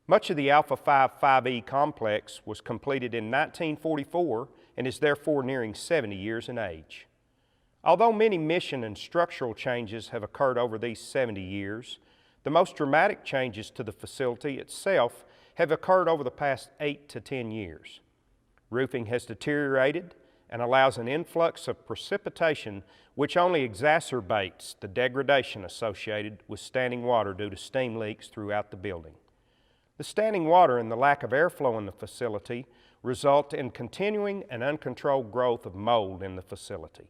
Much of the Alpha-5 5E complex was completed in 1944 and is therefore nearing 70 years in age. Although many mission and structural changes have occurred over these 70 years, the most dramatic changes to the facility itself have occurred over the past 8 to 10 years. Roofing has deteriorated and allows an influx of precipitation which only exacerbates the degradation associated with standing water due to steam leaks throughout the building. The standing water and the lack of airflow in the facility result in continuing and uncontrolled growth of mold in the facility.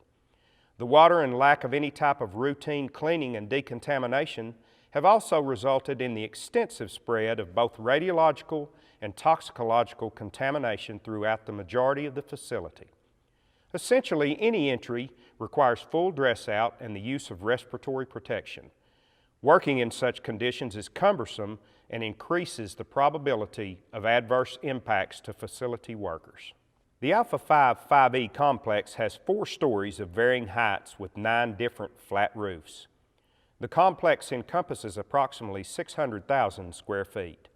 The water and lack of any type of routine cleaning and decontamination have also resulted in the extensive spread of both radiological and toxicological contamination throughout the majority of the facility. Essentially, any entry requires full dress out and the use of respiratory protection. Working in such conditions is cumbersome and increases the probability of adverse impacts to facility workers. The Alpha-5 5E complex has 4 stories of varying heights with 9 different flat roofs. The complex encompasses approximately 600,000 square feet.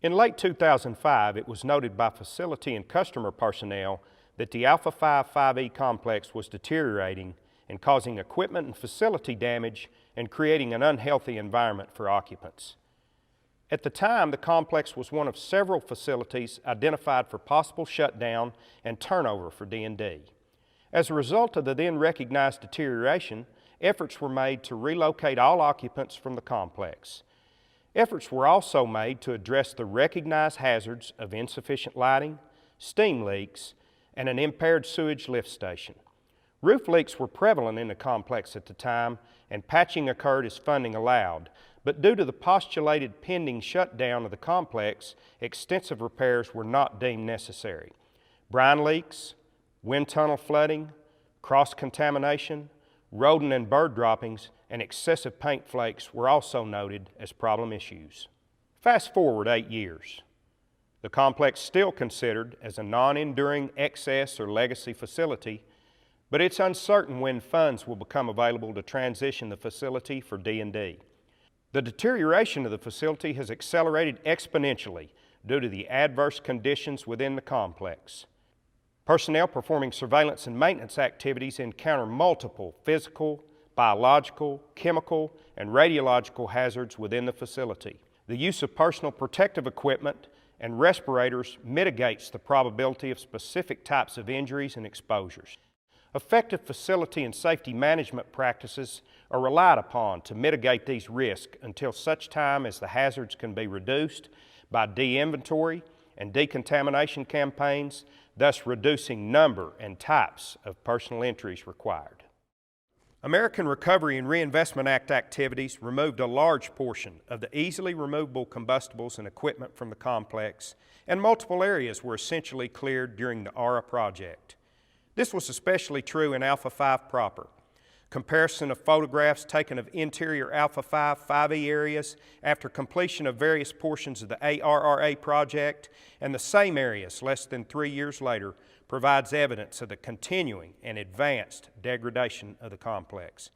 In late 2005, it was noted by facility and customer personnel that the Alpha-5 5E complex was deteriorating and causing equipment and facility damage and creating an unhealthy environment for occupants. At the time, the complex was one of several facilities identified for possible shutdown and turnover for D&D. As a result of the then recognized deterioration, efforts were made to relocate all occupants from the complex. Efforts were also made to address the recognized hazards of insufficient lighting, steam leaks, and an impaired sewage lift station. Roof leaks were prevalent in the complex at the time, and patching occurred as funding allowed, but due to the postulated pending shutdown of the complex, extensive repairs were not deemed necessary. Brine leaks, wind tunnel flooding, cross-contamination, rodent and bird droppings, and excessive paint flakes were also noted as problem issues. Fast forward 8 years. The complex still considered as a non-enduring excess or legacy facility, but it's uncertain when funds will become available to transition the facility for D&D. The deterioration of the facility has accelerated exponentially due to the adverse conditions within the complex. Personnel performing surveillance and maintenance activities encounter multiple physical, biological, chemical, and radiological hazards within the facility. The use of personal protective equipment and respirators mitigates the probability of specific types of injuries and exposures. Effective facility and safety management practices are relied upon to mitigate these risks until such time as the hazards can be reduced by de-inventory and decontamination campaigns, thus reducing number and types of personal entries required. American Recovery and Reinvestment Act activities removed a large portion of the easily removable combustibles and equipment from the complex, and multiple areas were essentially cleared during the ARA project. This was especially true in Alpha-5 proper. Comparison of photographs taken of interior Alpha-5 5E areas after completion of various portions of the ARRA project and the same areas less than 3 years later provides evidence of the continuing and advanced degradation of the complex.